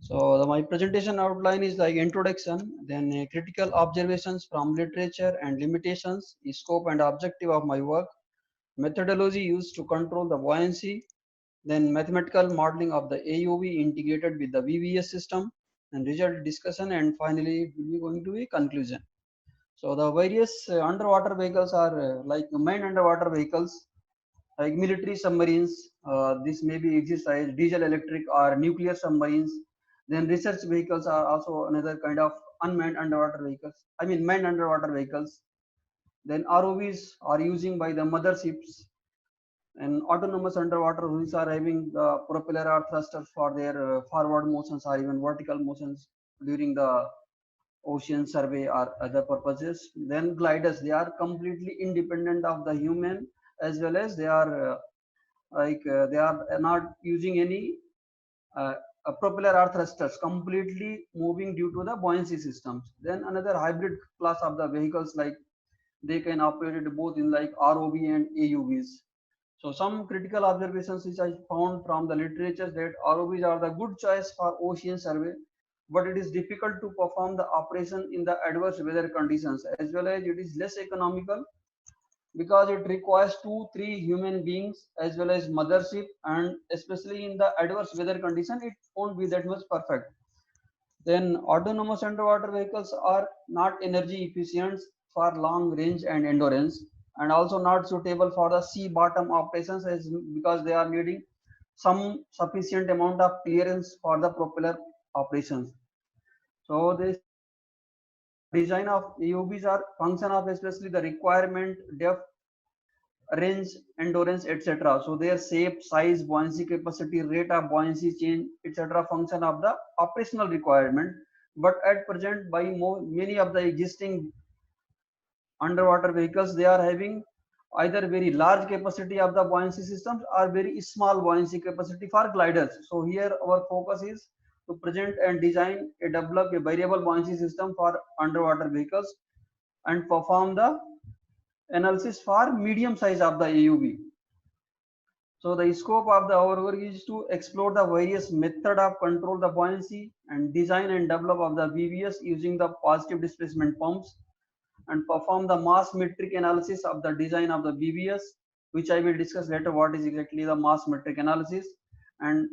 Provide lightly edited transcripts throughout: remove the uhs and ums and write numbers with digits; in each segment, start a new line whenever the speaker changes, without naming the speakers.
My presentation outline is like introduction, then critical observations from literature and limitations, scope and objective of my work, methodology used to control the buoyancy, then mathematical modeling of the AUV integrated with the VVS system, and result discussion, and finally it will be going to be conclusion. So the various underwater vehicles are like main underwater vehicles like military submarines. This may be exist as diesel electric or nuclear submarines. Then research vehicles are also another kind of unmanned underwater vehicles. I mean manned underwater vehicles. Then ROVs are using by the motherships, and autonomous underwater wheels are having the propeller or thrusters for their forward motions or even vertical motions during the ocean survey or other purposes. Then gliders, they are completely independent of the human, as well as they are they are not using any uh, propeller or thrusters, completely moving due to the buoyancy systems. Then another hybrid class of the vehicles, like they can operate it both in like ROV and AUVs. So some critical observations which I found from the literature that ROVs are the good choice for ocean survey, but it is difficult to perform the operation in the adverse weather conditions, as well as it is less economical because it requires 2 3 human beings as well as mothership, and especially in the adverse weather condition it won't be that much perfect. Then autonomous underwater vehicles are not energy efficient for long range and endurance, and also not suitable for the sea bottom operations, as because they are needing some sufficient amount of clearance for the propeller operations. So this design of AUVs are function of especially the requirement, depth, range, endurance, etc. So their shape, size, buoyancy capacity, rate of buoyancy change, etc. function of the operational requirement. But at present, by many of the existing underwater vehicles, they are having either very large capacity of the buoyancy systems or very small buoyancy capacity for gliders. So here our focus is to present and design a develop a variable buoyancy system for underwater vehicles and perform the analysis for medium size of the AUV. So the scope of our work is to explore the various method of control the buoyancy and design and develop of the VVS using the positive displacement pumps, and perform the mass metric analysis of the design of the VVS, which I will discuss later what is exactly the mass metric analysis, and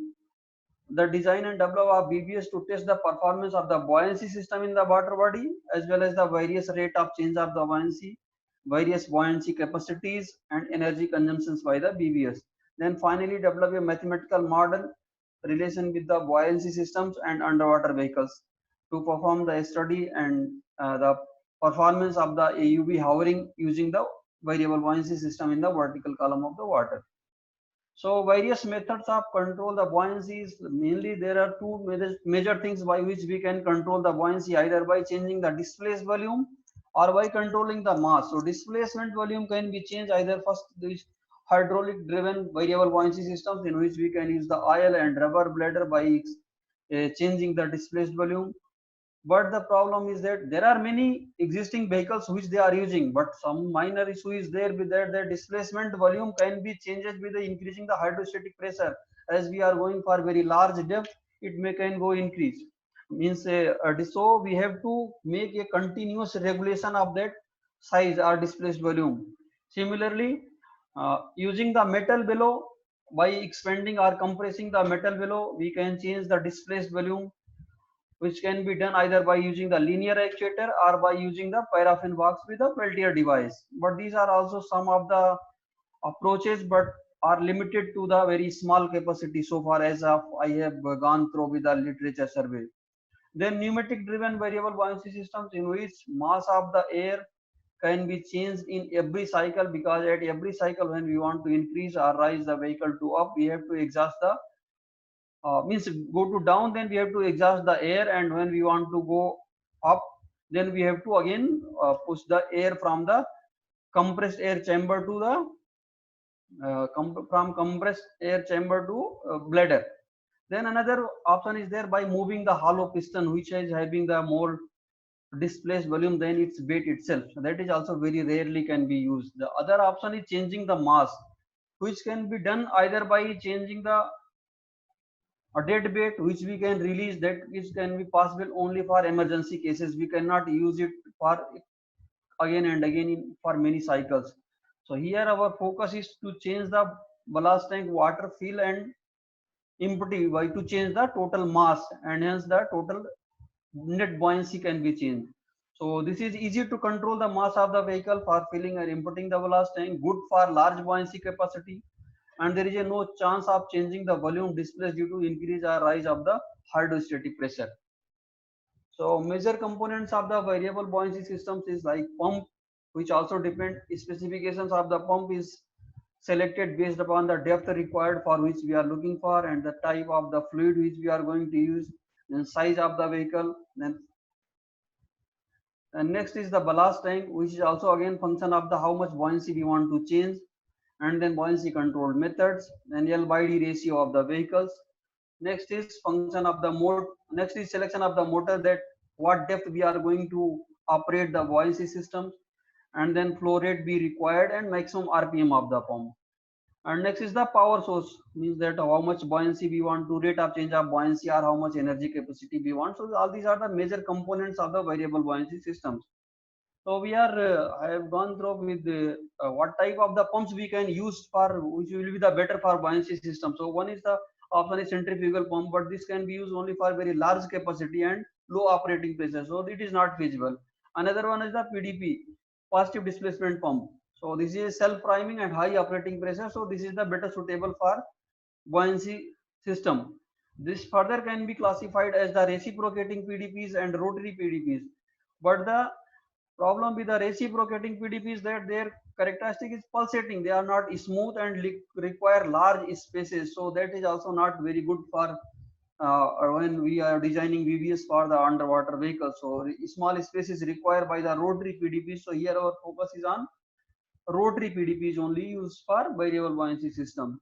the design and develop of VVS to test the performance of the buoyancy system in the water body, as well as the various rate of change of the buoyancy, various buoyancy capacities and energy consumptions by the BVS. Then finally develop a mathematical model relation with the buoyancy systems and underwater vehicles to perform the study and the performance of the AUV hovering using the variable buoyancy system in the vertical column of the water. So various methods of control the buoyancy is mainly there are two major things by which we can control the buoyancy, either by changing the displaced volume or by controlling the mass. So displacement volume can be changed either first these hydraulic driven variable buoyancy systems, in which we can use the oil and rubber bladder by changing the displaced volume. But the problem is that there are many existing vehicles which they are using, but some minor issue is there with that the displacement volume can be changed with the increasing the hydrostatic pressure. As we are going for very large depth, it may can go increase, means so we have to make a continuous regulation of that size or displaced volume. Similarly, using the metal below, by expanding or compressing the metal below, we can change the displaced volume, which can be done either by using the linear actuator or by using the paraffin box with a Peltier device. But these are also some of the approaches, but are limited to the very small capacity so far as of I have gone through with the literature survey. Then pneumatic driven variable buoyancy systems, in which mass of the air can be changed in every cycle, because at every cycle when we want to increase or rise the vehicle to up, we have to exhaust the means go to down, then we have to exhaust the air, and when we want to go up, then we have to again push the air from the compressed air chamber to the from compressed air chamber to bladder. Then another option is there by moving the hollow piston, which is having the more displaced volume than its weight itself. So that is also very rarely can be used. The other option is changing the mass, which can be done either by changing the A dead weight which we can release, that is can be possible only for emergency cases. We cannot use it for again and again for many cycles. So here our focus is to change the ballast tank water fill and empty by to change the total mass, and hence the total net buoyancy can be changed. So this is easy to control the mass of the vehicle for filling and emptying the ballast tank, good for large buoyancy capacity, and there is a no chance of changing the volume displaced due to increase or rise of the hydrostatic pressure. So major components of the variable buoyancy systems is like pump, which also depend specifications of the pump is selected based upon the depth required for which we are looking for, and the type of the fluid which we are going to use, then size of the vehicle, then and next is the ballast tank, which is also again function of the how much buoyancy we want to change, and then buoyancy control methods, then L by D ratio of the vehicles. Next is function of the mode. Next is selection of the motor, that what depth we are going to operate the buoyancy systems, and then flow rate be required and maximum RPM of the pump. And next is the power source, means that how much buoyancy we want to, rate of change of buoyancy, or how much energy capacity we want. So all these are the major components of the variable buoyancy systems. So we are I have gone through with what type of the pumps we can use for which will be the better for buoyancy system. So one is the option is centrifugal pump, but this can be used only for very large capacity and low operating pressure, so it is not feasible. Another one is the PDP, positive displacement pump. So this is self priming and high operating pressure, so this is the better suitable for buoyancy system. This further can be classified as the reciprocating PDPs and rotary PDPs. But the problem with the reciprocating PDP is that their characteristic is pulsating. They are not smooth and require large spaces. So that is also not very good for when we are designing VVS for the underwater vehicles. So small spaces required by the rotary PDP. So here our focus is on rotary PDPs only used for variable buoyancy system.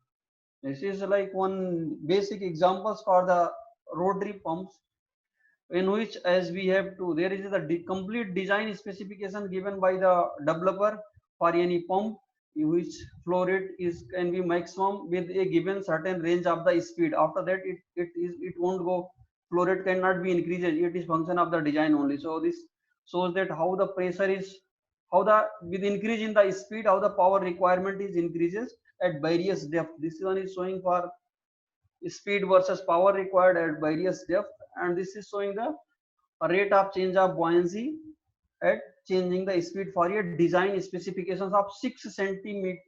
This is like one basic examples for the rotary pumps, in which as we have to, there is the complete design specification given by the developer for any pump, in which flow rate is can be maximum with a given certain range of the speed. After that it won't go, flow rate cannot be increased, it is function of the design only. So this shows that how the pressure is, how the with increase in the speed, how the power requirement is increases at various depth. This one is showing for speed versus power required at various depth, and this is showing the rate of change of buoyancy at changing the speed for a design specifications of 6 centimeter,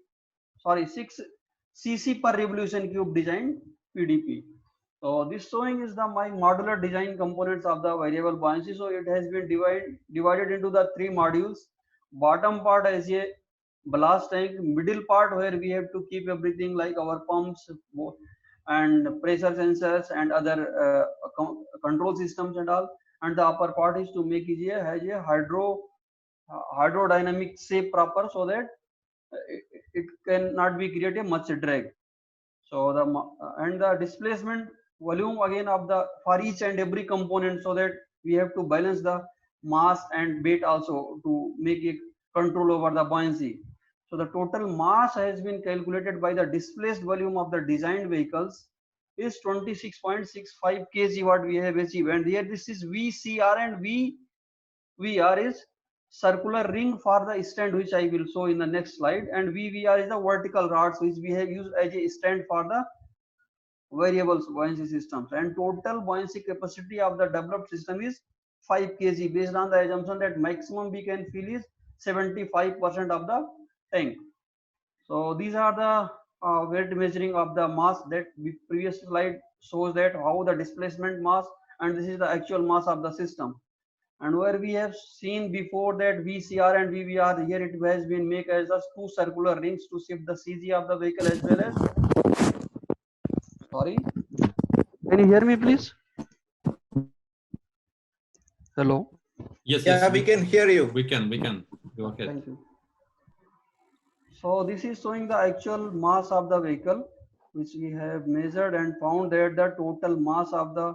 sorry 6 cc per revolution cube design PDP. So this showing is the my modular design components of the variable buoyancy. So it has been divided into the three modules. Bottom part is a ballast tank, middle part where we have to keep everything like our pumps and pressure sensors and other control systems and all, and the upper part is to make it has a hydrodynamic shape proper, so that it cannot be create a much drag. So the and the displacement volume again of the for each and every component, so that we have to balance the mass and weight also to make it control over the buoyancy. So the total mass has been calculated by the displaced volume of the designed vehicles is 26.65 kg what we have achieved, and here this is VCR, and VR is circular ring for the stand, which I will show in the next slide, and VVR is the vertical rods which we have used as a stand for the variable buoyancy systems. And total buoyancy capacity of the developed system is 5 kg, based on the assumption that maximum we can fill is 75% of the tank. So these are the weight measuring of the mass, that the previous slide shows that how the displacement mass, and this is the actual mass of the system. And where we have seen before that VCR and VVR, here it has been made as just two circular rings to shift the CG of the vehicle as well as, sorry, can you hear me please? Hello.
Yes,
Yeah,
yes,
we can hear you.
we can. Go ahead.
Thank you. So this is showing the actual mass of the vehicle, which we have measured and found that the total mass of the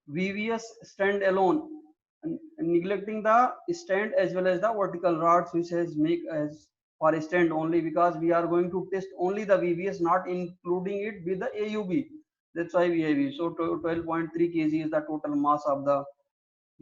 VVS stand alone, neglecting the stand as well as the vertical rods, which has make as for a stand only, because we are going to test only the VVS, not including it with the AUB. That's why we have used. So 12.3 kg is the total mass of the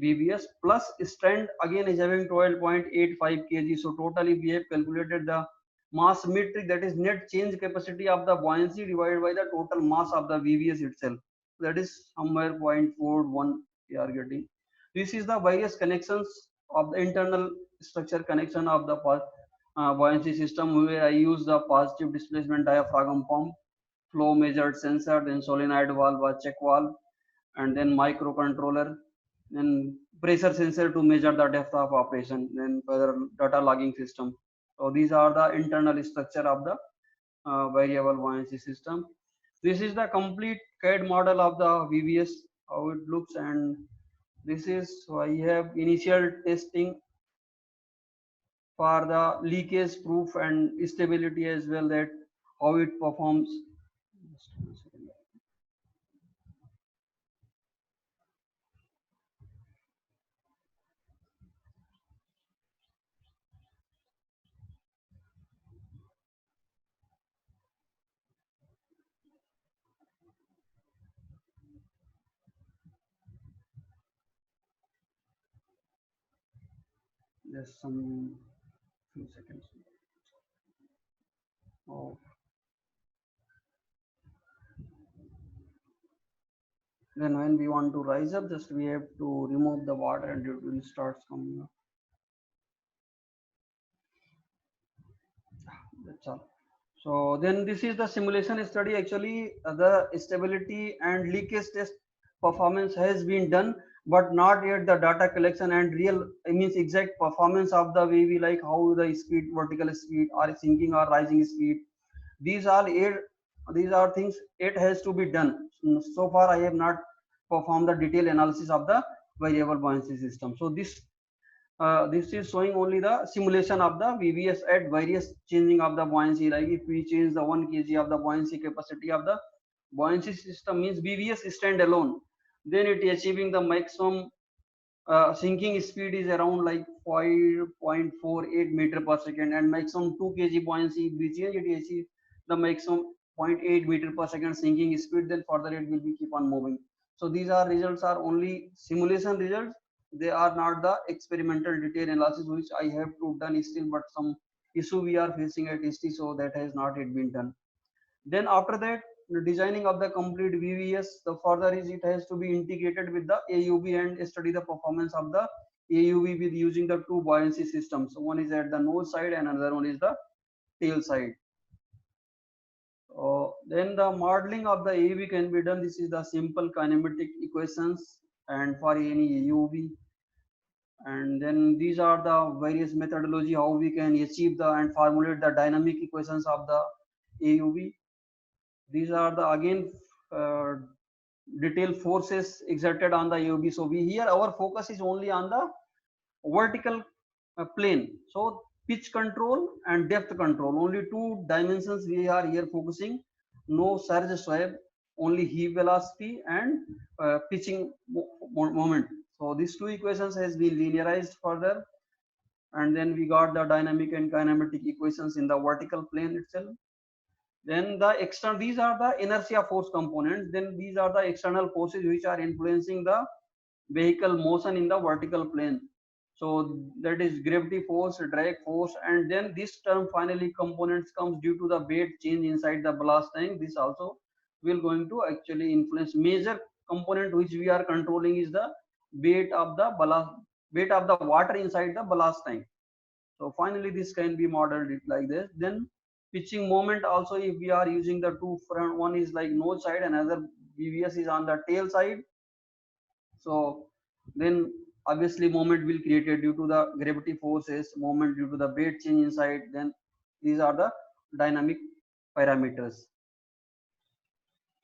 VBS plus strength again is having 12.85 kg. So totally we have calculated the mass metric, that is net change capacity of the buoyancy divided by the total mass of the VBS itself. That is somewhere 0.41 we are getting. This is the various connections of the internal structure connection of the buoyancy system, where I use the positive displacement diaphragm pump, flow measured sensor, then solenoid valve or check valve, and then microcontroller, then pressure sensor to measure the depth of operation, then further data logging system. So these are the internal structure of the variable buoyancy system. This is the complete CAD model of the VBS, how it looks, and this is, so I have initial testing for the leakage proof and stability as well, that how it performs. Just one second. Just some few seconds. Oh, then when we want to rise up, just we have to remove the water and it will start coming up. That's all. So then this is the simulation study. Actually, the stability and leakage test performance has been done, but not yet the data collection and real, I means exact performance of the VV, like how the speed, vertical speed, or sinking or rising speed. These are air, these are things it has to be done. So far, I have not performed the detailed analysis of the variable buoyancy system. So this is showing only the simulation of the VBS at various changing of the buoyancy. Like if we change the 1 kg of the buoyancy capacity of the buoyancy system, means VBS stand alone, then it is achieving the maximum sinking speed is around like 5.48 meter per second, and maximum 2 kg buoyancy. If we change it, achieve the maximum 0.8 meter per second sinking speed, then further it will be keep on moving. So these are results are only simulation results. They are not the experimental detail analysis which I have to done still, but some issue we are facing at ST, so that has not yet been done. Then after that, the designing of the complete VVS, the further is it has to be integrated with the AUV and study the performance of the AUV with using the two buoyancy systems. So one is at the nose side and another one is the tail side. Then the modeling of the AUV can be done. This is the simple kinematic equations and for any AUV. And then these are the various methodology how we can achieve the and formulate the dynamic equations of the AUV. These are the again uh, detailed forces exerted on the AUV. So we here our focus is only on the vertical plane. So pitch control and depth control, only two dimensions we are here focusing. No surge swab, only heave velocity and pitching moment. So these two equations has been linearized further, and then we got the dynamic and kinematic equations in the vertical plane itself. Then the external, these are the inertia force components. Then these are the external forces which are influencing the vehicle motion in the vertical plane. So that is gravity force, drag force, and then this term finally components comes due to the weight change inside the ballast tank. This also will going to actually influence. Major component which we are controlling is the weight of the ballast, weight of the water inside the ballast tank. So finally this can be modeled it like this. Then pitching moment also, if we are using the two front, one is like nose side, another VVS is on the tail side. So then obviously moment will created due to the gravity forces, moment due to the weight change inside. Then these are the dynamic parameters.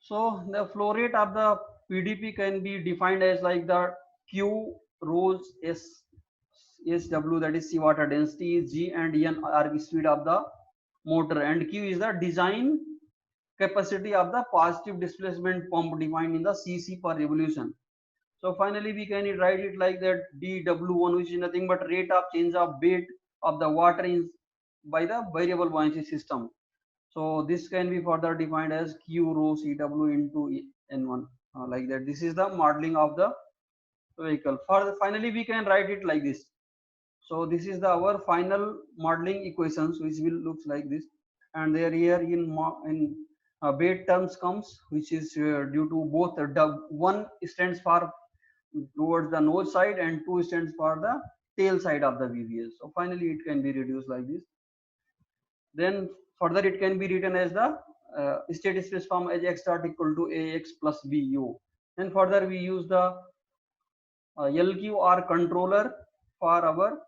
So the flow rate of the PDP can be defined as like the Q rose S SW, that is sea water density, G and N are the speed of the motor, and Q is the design capacity of the positive displacement pump defined in the cc per revolution. So finally we can write it like that dW1, which is nothing but rate of change of weight of the water in by the variable buoyancy system. So this can be further defined as Q rho Cw into N1 like that. This is the modeling of the vehicle. Finally we can write it like this. So this is the our final modeling equations, which will looks like this, and there here in weight terms comes, which is due to both one stands for towards the nose side and two stands for the tail side of the VVS. So finally it can be reduced like this. Then further it can be written as the state space form as x dot equal to ax plus bu. Then further we use the LQR controller for our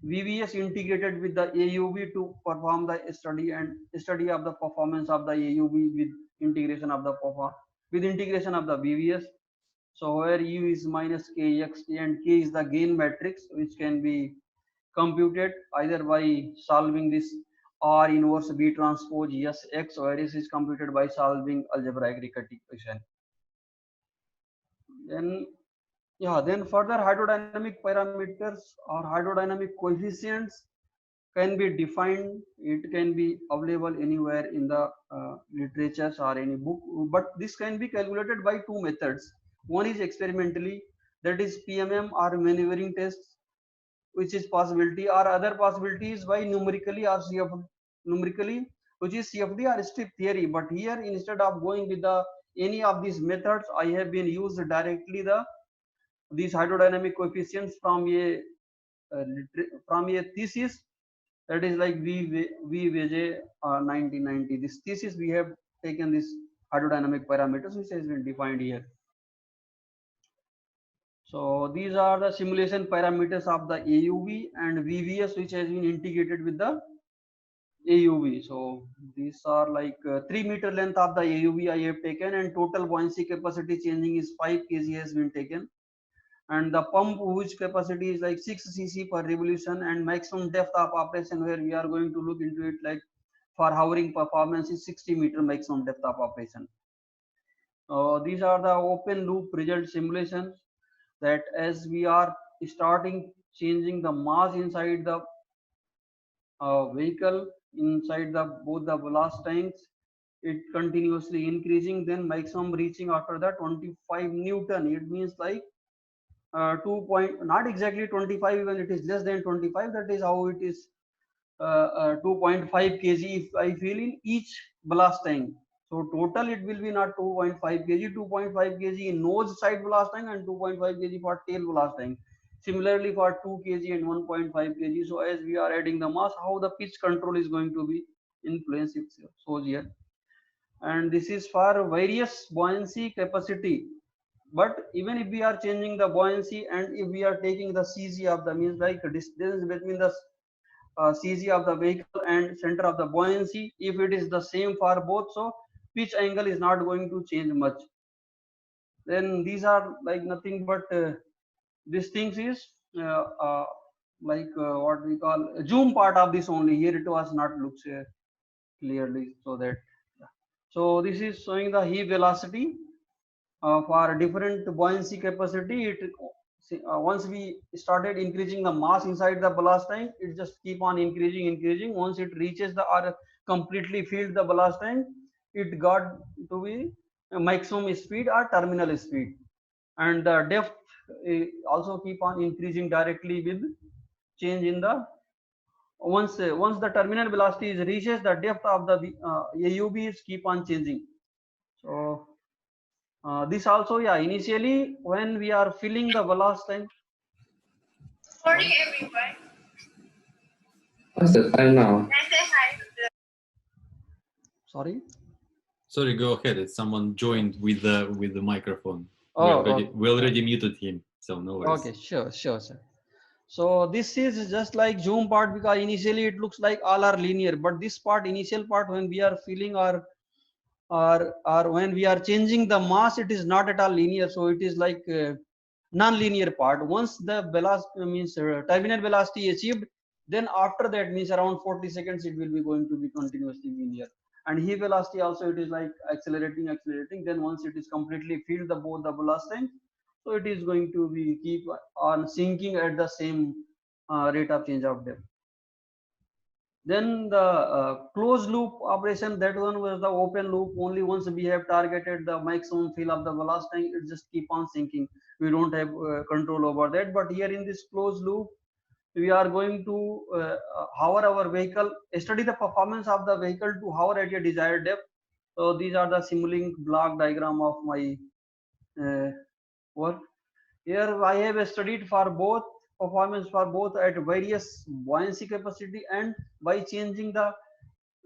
VVS integrated with the AUV to perform the study of the performance of the AUV with integration of the VVS. So where U is minus kx and k is the gain matrix, which can be computed either by solving this R inverse B transpose yes x, or this is computed by solving algebraic Riccati equation. Then then further hydrodynamic parameters or hydrodynamic coefficients can be defined. It can be available anywhere in the literatures or any book, but this can be calculated by two methods. One is experimentally, that is PMM or maneuvering tests, which is possibility, or other possibilities by numerically or numerically, which is CFD or strip theory. But here instead of going with the any of these methods, I have been used directly these hydrodynamic coefficients from a thesis, that is like VVJ 1990. This thesis we have taken this hydrodynamic parameters, which has been defined here. So these are the simulation parameters of the AUV and VVS, which has been integrated with the AUV. So these are like 3 meter length of the AUV I have taken, and total buoyancy capacity changing is 5 kg has been taken, and the pump whose capacity is like 6 cc per revolution, and maximum depth of operation where we are going to look into it, like for hovering performance is 60 meter maximum depth of operation. These are the open loop result simulations, that as we are starting changing the mass inside the vehicle, inside the both the ballast tanks, it continuously increasing, then maximum reaching after that 25 Newton. It means like 2 point, not exactly 25, even it is less than 25, that is how it is 2.5 kg if I feel in each ballast tank. So total it will be not 2.5 kg, 2.5 kg in nose side ballast tank and 2.5 kg for tail ballast tank. Similarly for 2 kg and 1.5 kg. So as we are adding the mass, how the pitch control is going to be influenced, it shows here. And this is for various buoyancy capacity. But even if we are changing the buoyancy, and if we are taking the CG of the, means like distance between the CG of the vehicle and center of the buoyancy, if it is the same for both, so pitch angle is not going to change much. Then these are like nothing but these things is what we call zoom part of this only. Here it was not looks clearly, so that so this is showing the heave velocity for different buoyancy capacity. It once we started increasing the mass inside the ballast tank, it just keep on increasing. Once it reaches the or completely filled the ballast tank, it got to be a maximum speed or terminal speed, and the depth also keep on increasing directly with change in the once the terminal velocity is reaches, the depth of the AUVs keep on changing. So this also, yeah, initially when we are filling the ballast tank.
Morning, everyone.
What's the time now?
Sorry.
Sorry, go ahead. It's someone joined with the microphone.
Oh,
we already muted him, so no worries.
Okay, sure, sir. So this is just like zoom part, because initially it looks like all are linear, but this part, initial part, when we are filling or when we are changing the mass, it is not at all linear. So it is like non-linear part. Once the velocity means terminal velocity achieved, then after that means around 40 seconds it will be going to be continuously linear. And heave velocity also, it is like accelerating. Then once it is completely filled the both the ballast tank, so it is going to be keep on sinking at the same rate of change of depth. Then the closed loop operation, that one was the open loop. Only once we have targeted the maximum fill of the ballast tank, it just keep on sinking. We don't have control over that. But here in this closed loop, we are going to hover our vehicle, study the performance of the vehicle to hover at a desired depth. So these are the Simulink block diagram of my work. Here I have studied for both performance for both at various buoyancy capacity and by changing the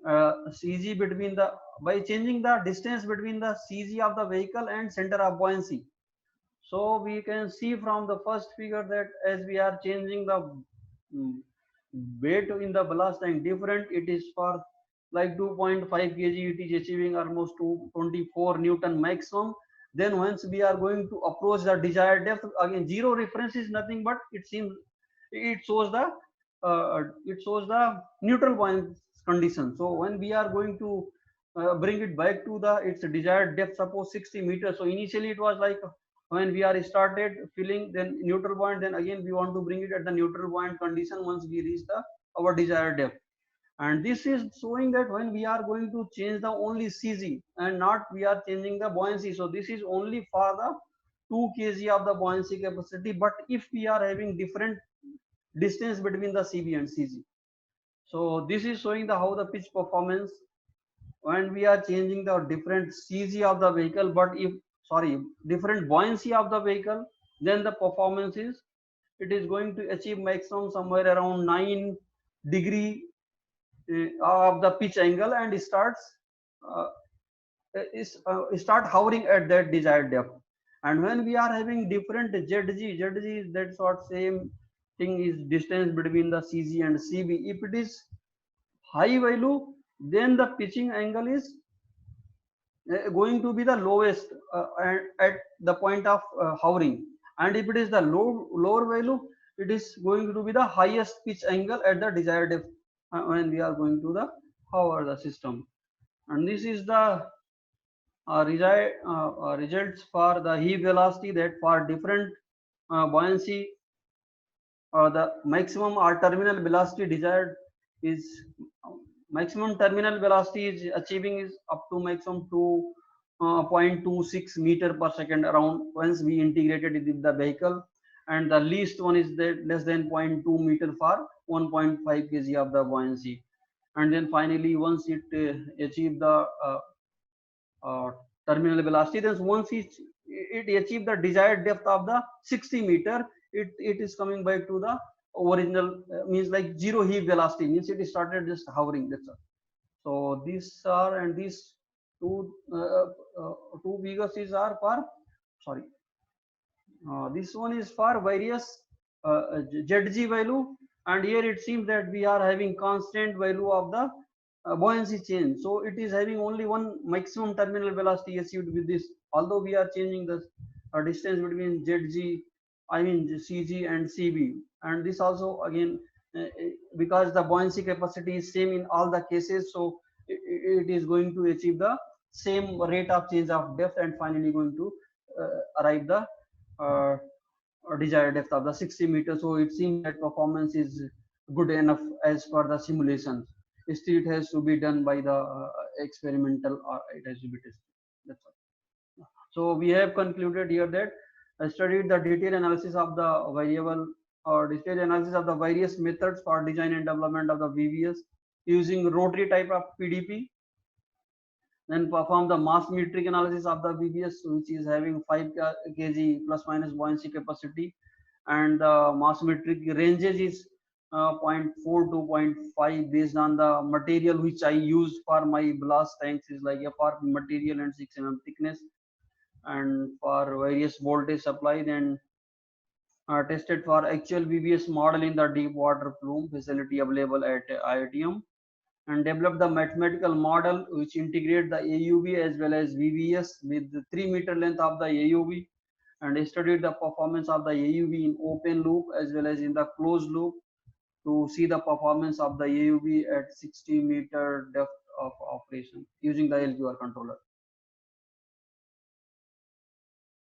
CG between the by changing the distance between the CG of the vehicle and center of buoyancy. So we can see from the first figure that as we are changing the weight in the ballast tank different, it is for like 2.5 kg, it is achieving almost 24 Newton maximum. Then once we are going to approach the desired depth, again zero reference is nothing but it seems it shows the neutral buoyancy condition. So when we are going to bring it back to the its desired depth, suppose 60 meters. So initially it was like when we are started filling, then neutral buoyant, then again we want to bring it at the neutral buoyant condition once we reach the our desired depth. And this is showing that when we are going to change the only CG and not we are changing the buoyancy. So this is only for the 2 kg of the buoyancy capacity. But if we are having different distance between the CB and CG, so this is showing the how the pitch performance when we are changing the different CG of the vehicle, but if different buoyancy of the vehicle, then the performance is it is going to achieve maximum somewhere around 9 degree of the pitch angle and starts start hovering at that desired depth. And when we are having different ZG is that sort same thing is distance between the CG and CB. If it is high value, then the pitching angle is going to be the lowest at the point of hovering, and if it is the lower value, it is going to be the highest pitch angle at the desired depth when we are going to the hover the system. And this is the results for the heave velocity, that for different buoyancy the maximum or terminal velocity desired is maximum terminal velocity is achieving is up to maximum 2.26 meter per second around once we integrated it with the vehicle, and the least one is that less than 0.2 meter for 1.5 kg of the buoyancy. And then finally once it achieve the terminal velocity, then once it achieve the desired depth of the 60 meter, it is coming back to the original means like zero heave velocity, means it started just hovering, that's all. So these are, and these two figures is are for this one is for various ZG value, and here it seems that we are having constant value of the buoyancy change. So it is having only one maximum terminal velocity achieved with this, although we are changing the distance between ZG, I mean CG and CB. And this also again because the buoyancy capacity is same in all the cases, so it is going to achieve the same rate of change of depth and finally going to arrive the desired depth of the 60 meters. So it seems that performance is good enough as per the simulations. Still it has to be done by the experimental, or it has to be tested. That's all. So we have concluded here that I studied the detailed analysis of the variable or detailed analysis of the various methods for design and development of the VVS using rotary type of PDP. Then perform the mass metric analysis of the VVS, which is having 5 kg plus minus buoyancy capacity, and the mass metric ranges is 0.4 to 0.5 based on the material which I use for my blast tanks is like FRP material and 6 mm thickness, and for various voltage supply. Then tested for actual VVS model in the deep water plume facility available at IITM, and developed the mathematical model which integrate the AUV as well as VVS with the 3 meter length of the AUV, and studied the performance of the AUV in open loop as well as in the closed loop to see the performance of the AUV at 60 meter depth of operation using the LQR controller.